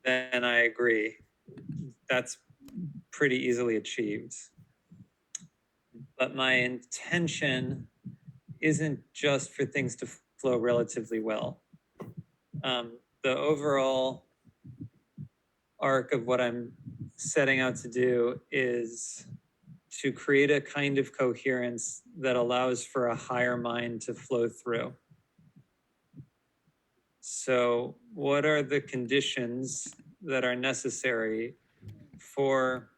then I agree. That's pretty easily achieved. But my intention isn't just for things to flow relatively well. The overall arc of what I'm setting out to do is to create a kind of coherence that allows for a higher mind to flow through. So, what are the conditions that are necessary for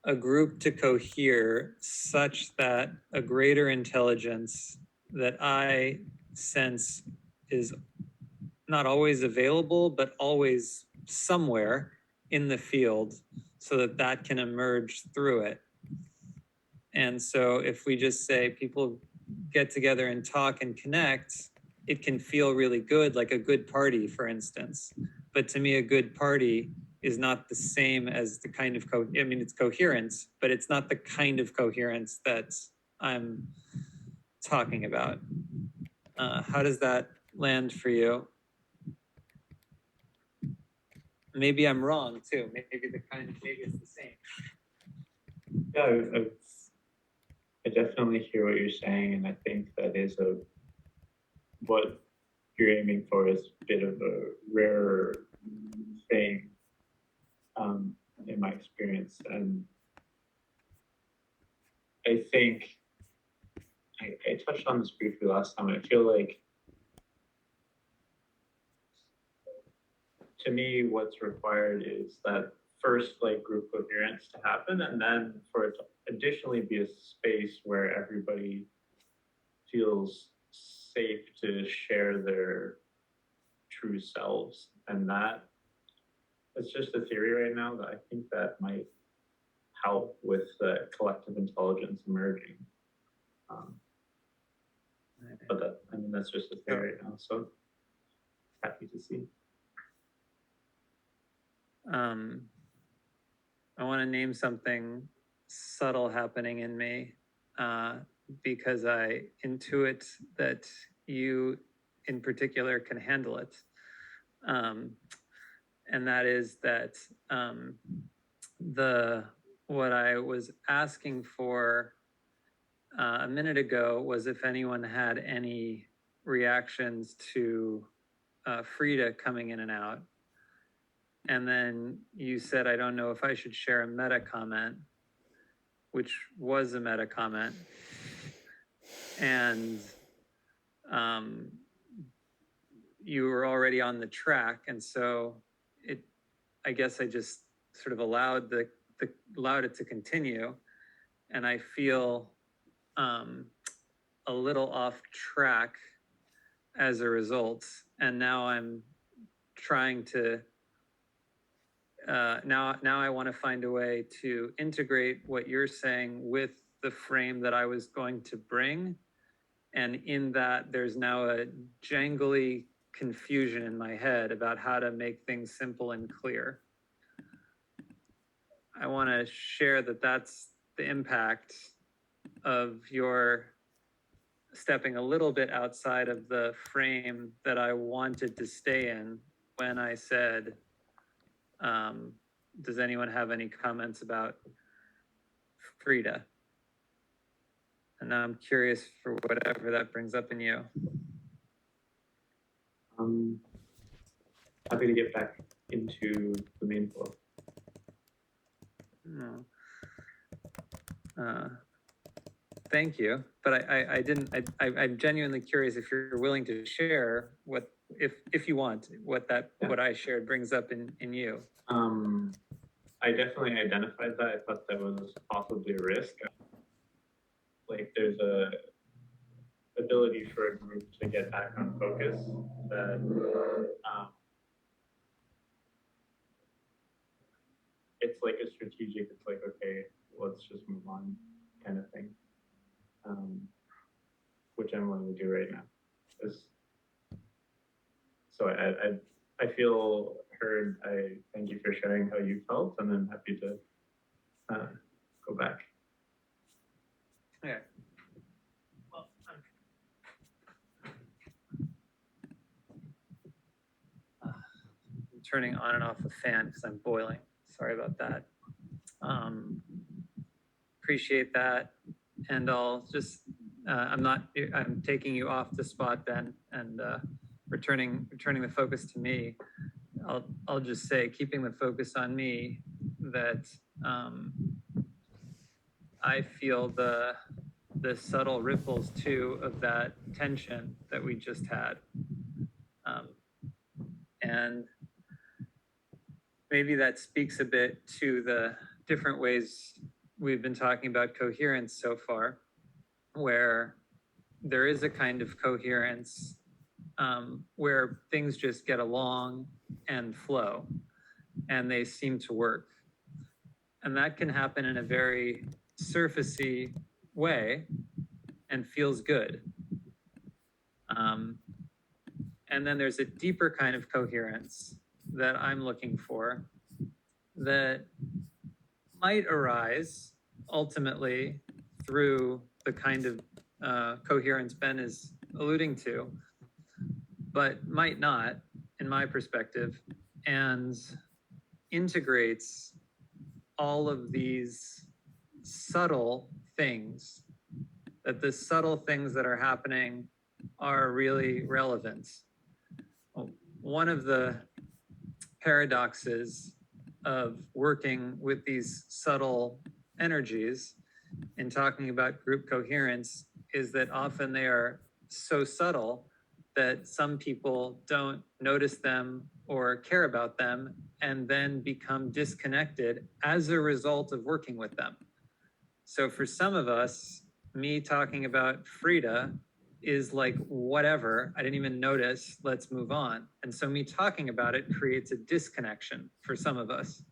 a group to cohere such that a greater intelligence that I sense is not always available, but always somewhere in the field so that that can emerge through it? And so if we just say people get together and talk and connect, it can feel really good, like a good party, for instance. But to me, a good party is not the same as the kind of, it's coherence, but it's not the kind of coherence that I'm talking about. How does that land for you? Maybe I'm wrong too. Maybe it's the same. Yeah, I definitely hear what you're saying, and I think that is what you're aiming for is a bit of a rare thing in my experience. And I think I touched on this briefly last time. I feel like, to me, what's required is that first, like, group coherence to happen, and then for it to additionally be a space where everybody feels safe to share their true selves. And that it's just a theory right now that I think that might help with the collective intelligence emerging. But that's just a theory right now. So happy to see. I want to name something subtle happening in me because I intuit that you in particular can handle it. And that is that what I was asking for a minute ago was if anyone had any reactions to Frida coming in and out. And then you said, I don't know if I should share a meta comment, which was a meta comment. And you were already on the track. And so I guess I just sort of allowed it to continue. And I feel a little off track as a result. And now I'm trying to now I want to find a way to integrate what you're saying with the frame that I was going to bring. And in that, there's now a jangly confusion in my head about how to make things simple and clear. I want to share that that's the impact of your stepping a little bit outside of the frame that I wanted to stay in when I said, does anyone have any comments about Frida? And now I'm curious for whatever that brings up in you. Happy to get back into the main flow. Thank you, but I didn't. I'm genuinely curious if you're willing to share what, if you want, what I shared brings up in you. I definitely identified that. I thought that was possibly a risk. Like, there's a ability for a group to get back on focus that it's like a strategic, it's like, okay, let's just move on kind of thing, which I'm willing to do right now. So I feel heard. I thank you for sharing how you felt, and I'm happy to go back. Okay. Well, I'm turning on and off a fan because I'm boiling. Sorry about that. Appreciate that. And I'll just, I'm taking you off the spot, Ben, and returning the focus to me. I'll just say, keeping the focus on me, that I feel the subtle ripples too of that tension that we just had. And maybe that speaks a bit to the different ways we've been talking about coherence so far, where there is a kind of coherence where things just get along and flow, and they seem to work. And that can happen in a very surfacey way and feels good. And then there's a deeper kind of coherence that I'm looking for that might arise ultimately through the kind of coherence Ben is alluding to, but might not, in my perspective, and integrates all of these subtle things, that the subtle things that are happening are really relevant. One of the paradoxes of working with these subtle energies in talking about group coherence is that often they are so subtle that some people don't notice them or care about them and then become disconnected as a result of working with them. So for some of us, me talking about Frida is like, whatever, I didn't even notice, let's move on. And so me talking about it creates a disconnection for some of us.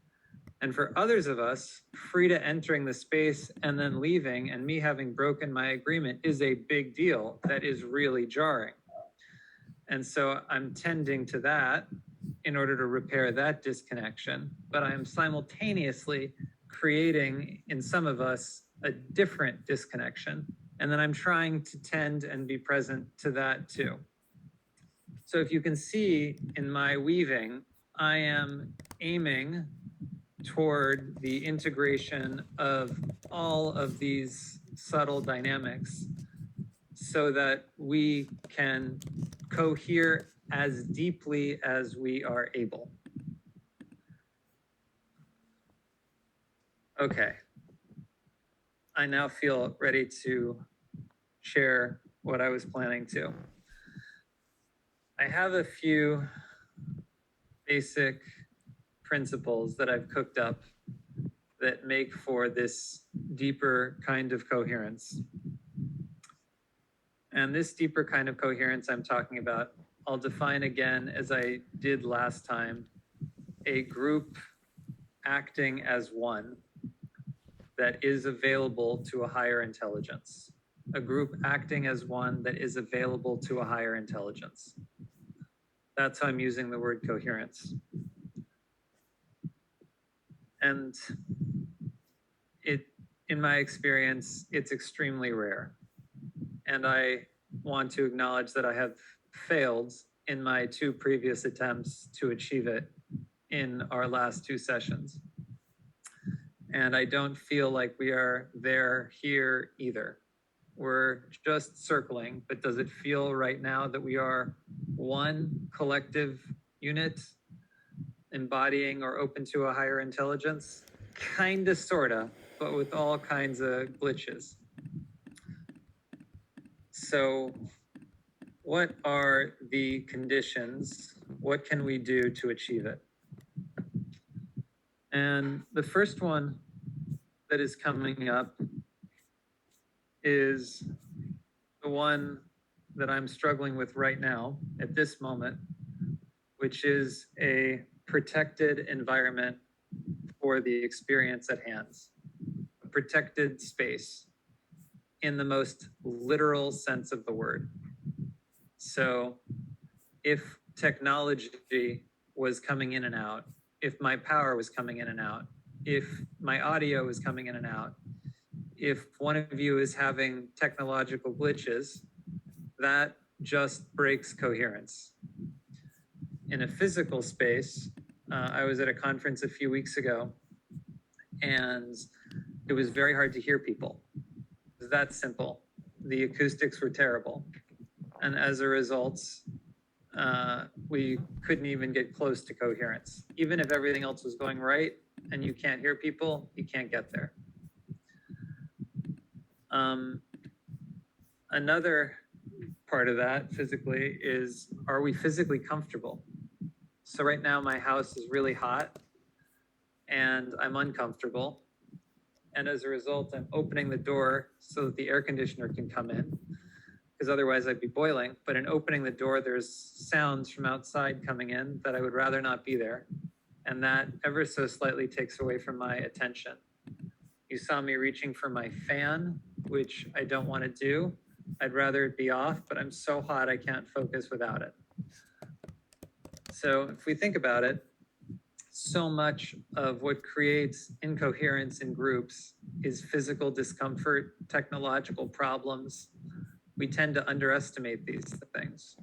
And for others of us, Frida entering the space and then leaving and me having broken my agreement is a big deal that is really jarring. And so I'm tending to that in order to repair that disconnection, but I'm simultaneously creating in some of us a different disconnection. And then I'm trying to tend and be present to that too. So if you can see in my weaving, I am aiming toward the integration of all of these subtle dynamics so that we can cohere as deeply as we are able. Okay. I now feel ready to share what I was planning to. I have a few basic principles that I've cooked up that make for this deeper kind of coherence. And this deeper kind of coherence I'm talking about, I'll define again as I did last time, a group acting as one that is available to a higher intelligence. A group acting as one that is available to a higher intelligence. That's how I'm using the word coherence. And in my experience, it's extremely rare. And I want to acknowledge that I have failed in my 2 previous attempts to achieve it in our last 2 sessions. And I don't feel like we are there here either. We're just circling, but does it feel right now that we are one collective unit embodying or open to a higher intelligence? Kinda, sorta, but with all kinds of glitches. So what are the conditions? What can we do to achieve it? And the first one that is coming up is the one that I'm struggling with right now at this moment, which is a protected environment for the experience at hand, a protected space in the most literal sense of the word. So if technology was coming in and out, if my power was coming in and out, if my audio was coming in and out, if one of you is having technological glitches, that just breaks coherence. In a physical space, I was at a conference a few weeks ago, and it was very hard to hear people. It was that simple. The acoustics were terrible. And as a result, we couldn't even get close to coherence. Even if everything else was going right and you can't hear people, you can't get there. Another part of that physically is, are we physically comfortable? So right now my house is really hot and I'm uncomfortable. And as a result, I'm opening the door so that the air conditioner can come in, because otherwise I'd be boiling. But in opening the door, there's sounds from outside coming in that I would rather not be there. And that ever so slightly takes away from my attention. You saw me reaching for my fan, which I don't want to do. I'd rather it be off, but I'm so hot I can't focus without it. So if we think about it, so much of what creates incoherence in groups is physical discomfort, technological problems. We tend to underestimate these things.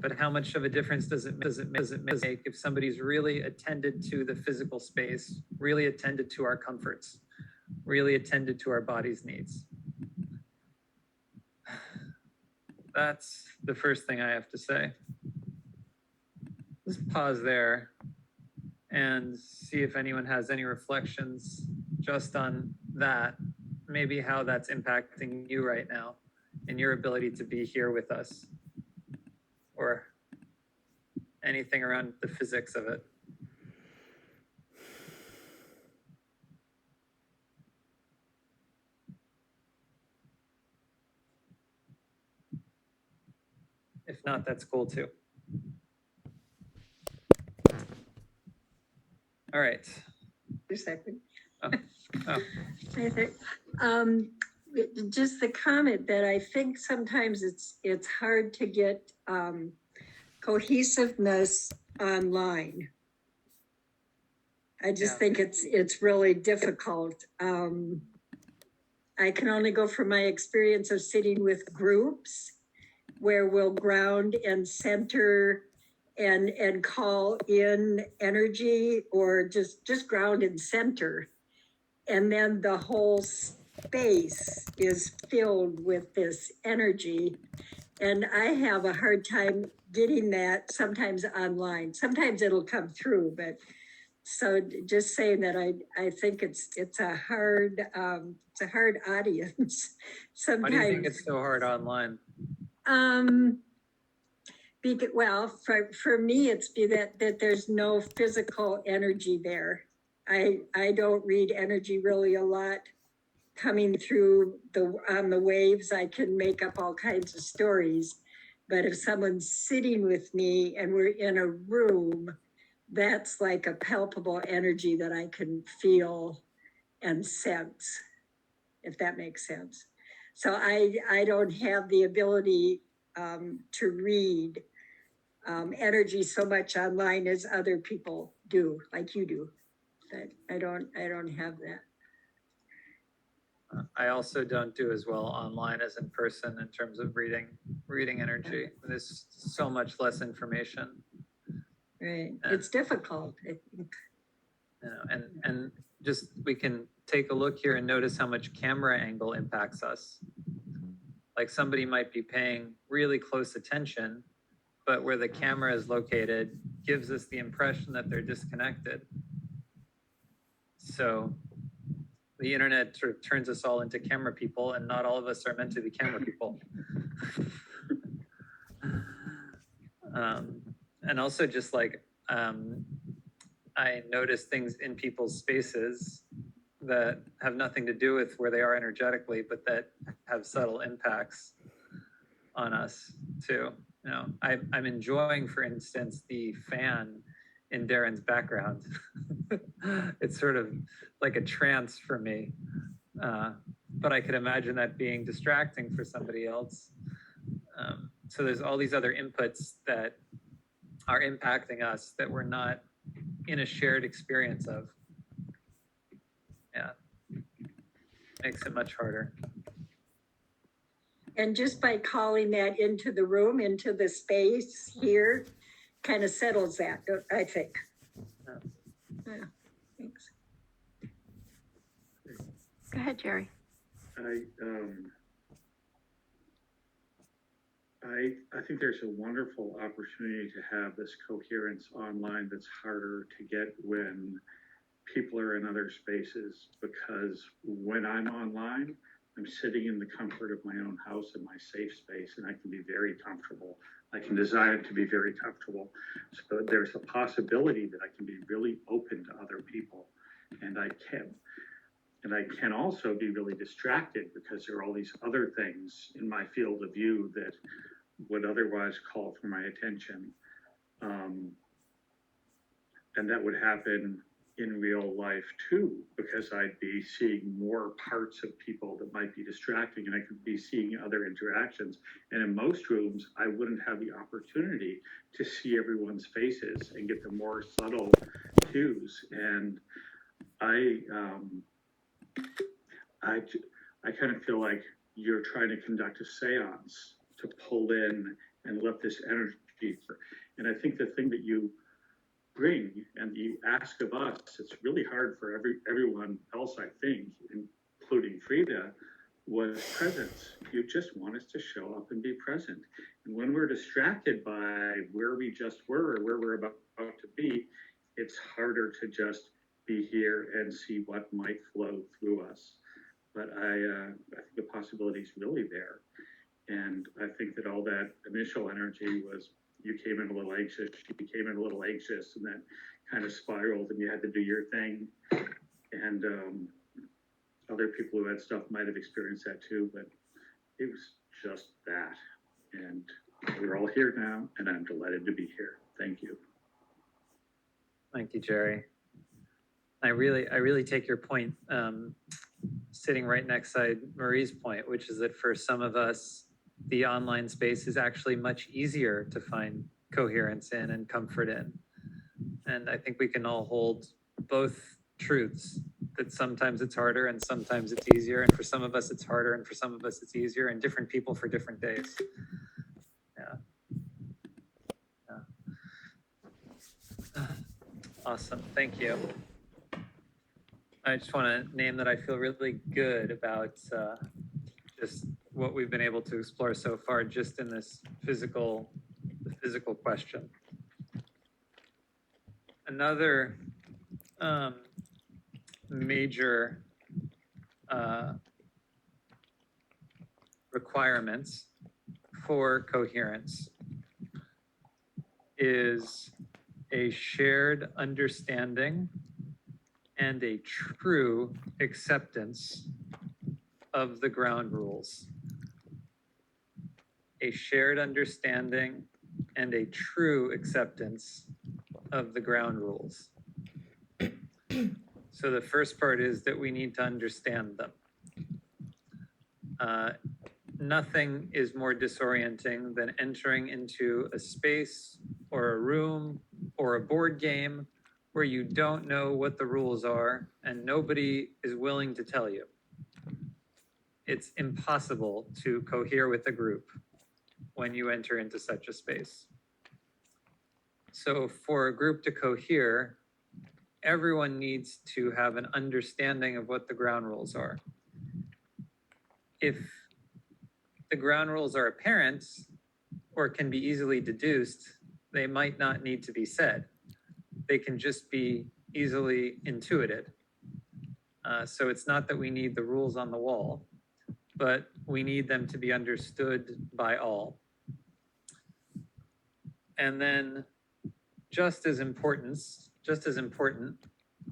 But how much of a difference does it make if somebody's really attended to the physical space, really attended to our comforts, really attended to our body's needs? That's the first thing I have to say. Let's pause there and see if anyone has any reflections just on that, maybe how that's impacting you right now and your ability to be here with us, or anything around the physics of it. If not, that's cool too. All right. A second. Oh. I think, just the comment that I think sometimes it's hard to get cohesiveness online. I just think it's really difficult. I can only go from my experience of sitting with groups where we'll ground and center and call in energy, or just ground and center. And then the whole space is filled with this energy. And I have a hard time getting that sometimes online. Sometimes it'll come through, but so just saying that I think it's a hard audience sometimes. Why do you think it's so hard online? Well, for me, it's that there's no physical energy there. I don't read energy really a lot coming through on the waves. I can make up all kinds of stories, but if someone's sitting with me and we're in a room, that's like a palpable energy that I can feel and sense, if that makes sense. So I don't have the ability to read energy so much online as other people do, like you do. But I don't have that. I also don't do as well online as in person in terms of reading energy. There's so much less information. Right, it's difficult, I think. You know, and just we can take a look here and notice how much camera angle impacts us. Like somebody might be paying really close attention, but where the camera is located gives us the impression that they're disconnected. So the internet sort of turns us all into camera people, and not all of us are meant to be camera people. And also just like, I notice things in people's spaces that have nothing to do with where they are energetically, but that have subtle impacts on us too. You know, I'm enjoying, for instance, the fan in Darren's background. It's sort of like a trance for me, but I could imagine that being distracting for somebody else. So there's all these other inputs that are impacting us that we're not in a shared experience of. Yeah, makes it much harder. And just by calling that into the room, into the space here, kind of settles that, I think. Yeah, thanks. Go ahead, Jerry. I think there's a wonderful opportunity to have this coherence online that's harder to get when people are in other spaces, because when I'm online, I'm sitting in the comfort of my own house in my safe space, and I can be very comfortable. I can design it to be very comfortable. So there's a possibility that I can be really open to other people, and I can. And I can also be really distracted because there are all these other things in my field of view that would otherwise call for my attention. And that would happen in real life too, because I'd be seeing more parts of people that might be distracting, and I could be seeing other interactions. And in most rooms, I wouldn't have the opportunity to see everyone's faces and get the more subtle cues. And I kind of feel like you're trying to conduct a seance to pull in and let this energy. And I think the thing that you bring and you ask of us, it's really hard for everyone else, I think, including Frida, was presence. You just want us to show up and be present. And when we're distracted by where we just were or where we're about to be, it's harder to just be here and see what might flow through us. But I think the possibility is really there. And I think that all that initial energy was, you came in a little anxious, she became in a little anxious, and that kind of spiraled, and you had to do your thing. And other people who had stuff might have experienced that too, but it was just that. And we're all here now, and I'm delighted to be here. Thank you. Thank you, Jerry. I really take your point, sitting right next side Marie's point, which is that for some of us, the online space is actually much easier to find coherence in and comfort in. And I think we can all hold both truths, that sometimes it's harder and sometimes it's easier. And for some of us, it's harder, and for some of us, it's easier, and different people for different days. Yeah. Awesome. Thank you. I just want to name that I feel really good about just what we've been able to explore so far, just in this physical question. Another major requirements for coherence is a shared understanding and a true acceptance of the ground rules. A shared understanding and a true acceptance of the ground rules. So the first part is that we need to understand them. Nothing is more disorienting than entering into a space or a room or a board game where you don't know what the rules are and nobody is willing to tell you. It's impossible to cohere with a group when you enter into such a space. So for a group to cohere, everyone needs to have an understanding of what the ground rules are. If the ground rules are apparent or can be easily deduced, they might not need to be said. They can just be easily intuited. So it's not that we need the rules on the wall, but we need them to be understood by all. And then just as important,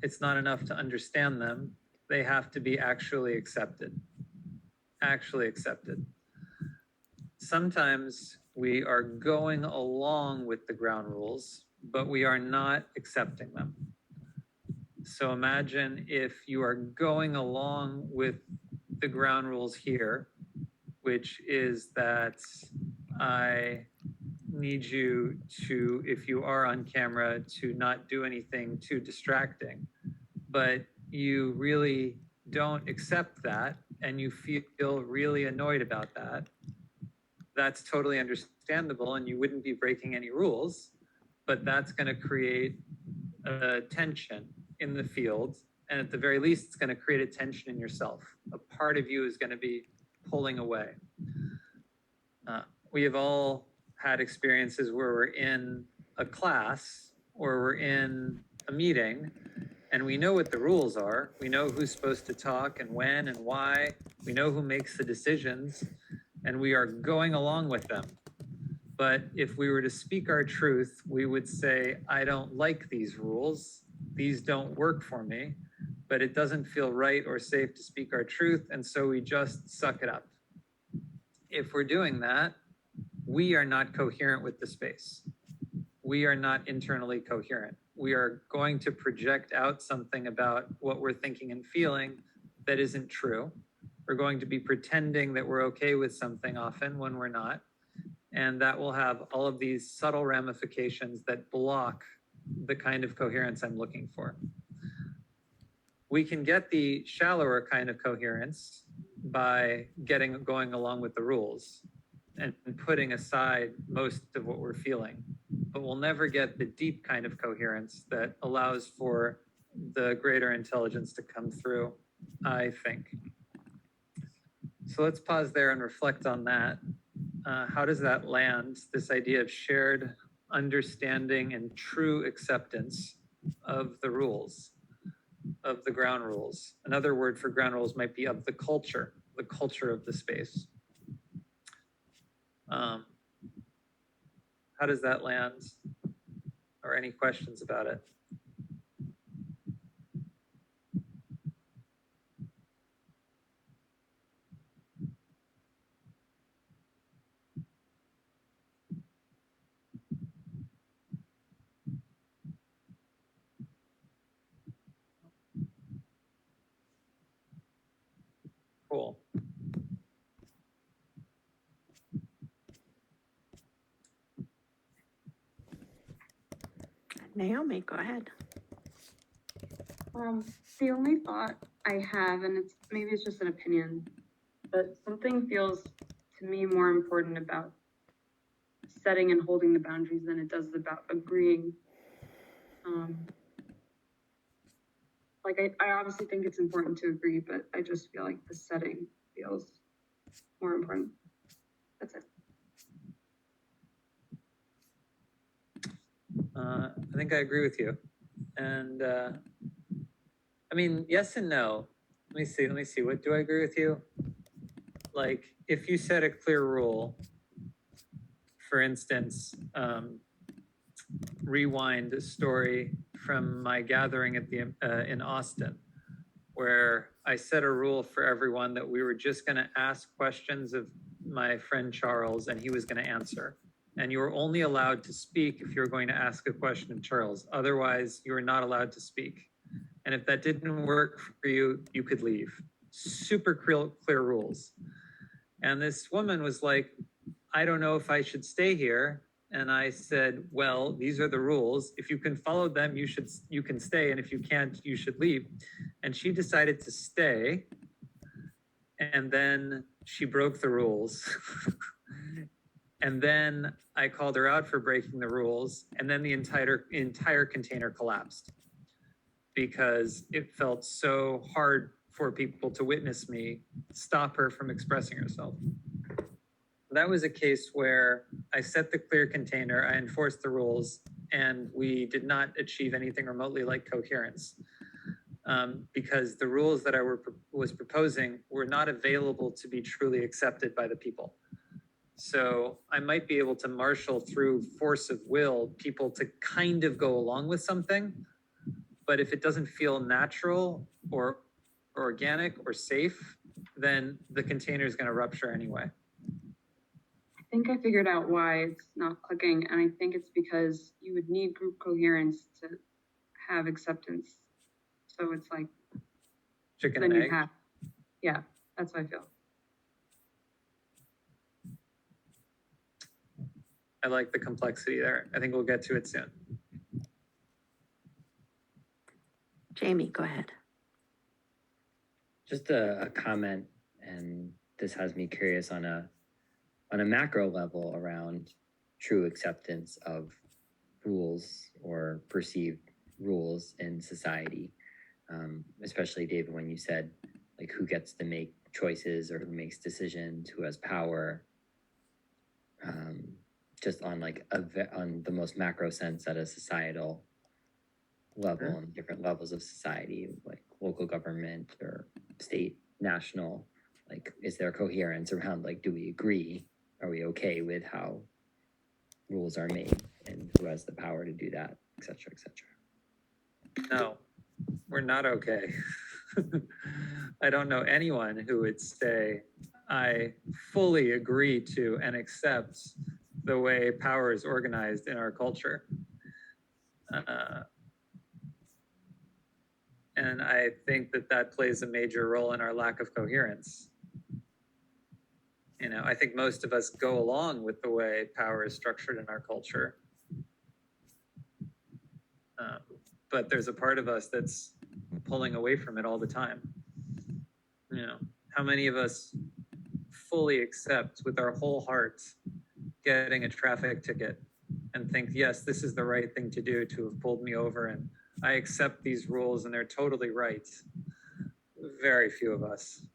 it's not enough to understand them. They have to be actually accepted. Sometimes we are going along with the ground rules, but we are not accepting them. So imagine if you are going along with the ground rules here, which is that I need you to, if you are on camera, to not do anything too distracting, but you really don't accept that and you feel really annoyed about that. That's totally understandable, and you wouldn't be breaking any rules, but that's going to create tension in the field, and at the very least, it's going to create a tension in yourself. A part of you is going to be pulling away. We have all had experiences where we're in a class or we're in a meeting and we know what the rules are. We know who's supposed to talk and when and why. We know who makes the decisions, and we are going along with them. But if we were to speak our truth, we would say, I don't like these rules. These don't work for me, but it doesn't feel right or safe to speak our truth. And so we just suck it up. If we're doing that, we are not coherent with the space. We are not internally coherent. We are going to project out something about what we're thinking and feeling that isn't true. We're going to be pretending that we're okay with something often when we're not. And that will have all of these subtle ramifications that block the kind of coherence I'm looking for. We can get the shallower kind of coherence by going along with the rules and putting aside most of what we're feeling. But we'll never get the deep kind of coherence that allows for the greater intelligence to come through, I think. So let's pause there and reflect on that. How does that land, this idea of shared understanding and true acceptance of the rules, of the ground rules? Another word for ground rules might be of the culture of the space. How does that land? Or any questions about it? Cool. Naomi, go ahead. The only thought I have, and maybe it's just an opinion, but something feels to me more important about setting and holding the boundaries than it does about agreeing. I obviously think it's important to agree, but I just feel like the setting feels more important. That's it. I think I agree with you. And I mean, yes and no. Let me see. What do I agree with you? Like, if you set a clear rule, for instance, rewind a story from my gathering at the in Austin, where I set a rule for everyone that we were just going to ask questions of my friend Charles, and he was going to answer. And you were only allowed to speak if you were going to ask a question of Charles. Otherwise, you were not allowed to speak. And if that didn't work for you, you could leave. Super clear rules. And this woman was like, I don't know if I should stay here. And I said, well, these are the rules. If you can follow them, you can stay. And if you can't, you should leave. And she decided to stay. And then she broke the rules. And then I called her out for breaking the rules. And then the entire container collapsed because it felt so hard for people to witness me stop her from expressing herself. That was a case where I set the clear container, I enforced the rules, and we did not achieve anything remotely like coherence because the rules that I was proposing were not available to be truly accepted by the people. So I might be able to marshal through force of will people to kind of go along with something, but if it doesn't feel natural or organic or safe, then the container is going to rupture anyway. I think I figured out why it's not clicking, and I think it's because you would need group coherence to have acceptance. So it's like Chicken and egg. Yeah, that's how I feel. I like the complexity there. I think we'll get to it soon. Jamie, go ahead. Just a comment, and this has me curious on a macro level around true acceptance of rules or perceived rules in society. Especially David, when you said like who gets to make choices or who makes decisions, who has power. Just on like on the most macro sense at a societal level and different levels of society, like local government or state, national, like is there coherence around like do we agree? Are we okay with how rules are made and who has the power to do that, et cetera, et cetera? No, we're not okay. I don't know anyone who would say, I fully agree to and accept the way power is organized in our culture. And I think that that plays a major role in our lack of coherence. You know, I think most of us go along with the way power is structured in our culture. But there's a part of us that's pulling away from it all the time. You know, how many of us fully accept with our whole hearts getting a traffic ticket and think, yes, this is the right thing to do to have pulled me over and I accept these rules and they're totally right. Very few of us.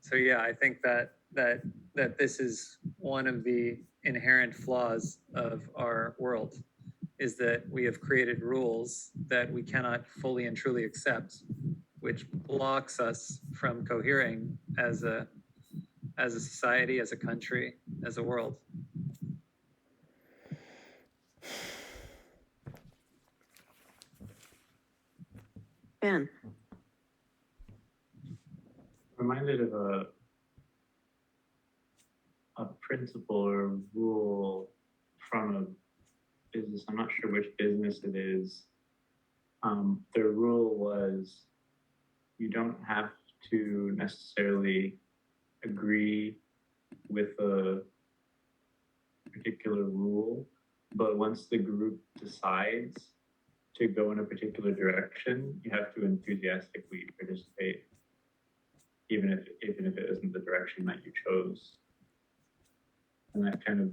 So yeah, I think that this is one of the inherent flaws of our world, is that we have created rules that we cannot fully and truly accept, which blocks us from cohering as a society, as a country, as a world. Ben, Reminded of a principle or rule from a business. I'm not sure which business it is. The rule was you don't have to necessarily agree with a particular rule, but once the group decides to go in a particular direction, you have to enthusiastically participate, even if it isn't the direction that you chose. And that kind of,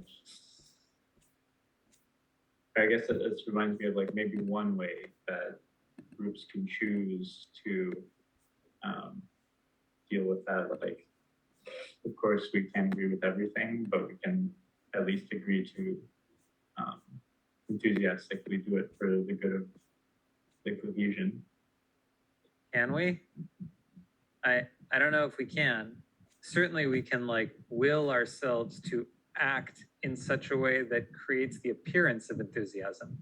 I guess it reminds me of like maybe one way that groups can choose to deal with that. Like, of course, we can't agree with everything, but we can at least agree to enthusiastically do it for the good of the cohesion. Can we? I don't know if we can. Certainly we can like will ourselves to act in such a way that creates the appearance of enthusiasm.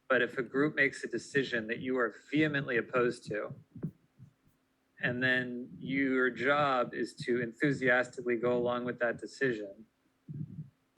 But if a group makes a decision that you are vehemently opposed to, and then your job is to enthusiastically go along with that decision,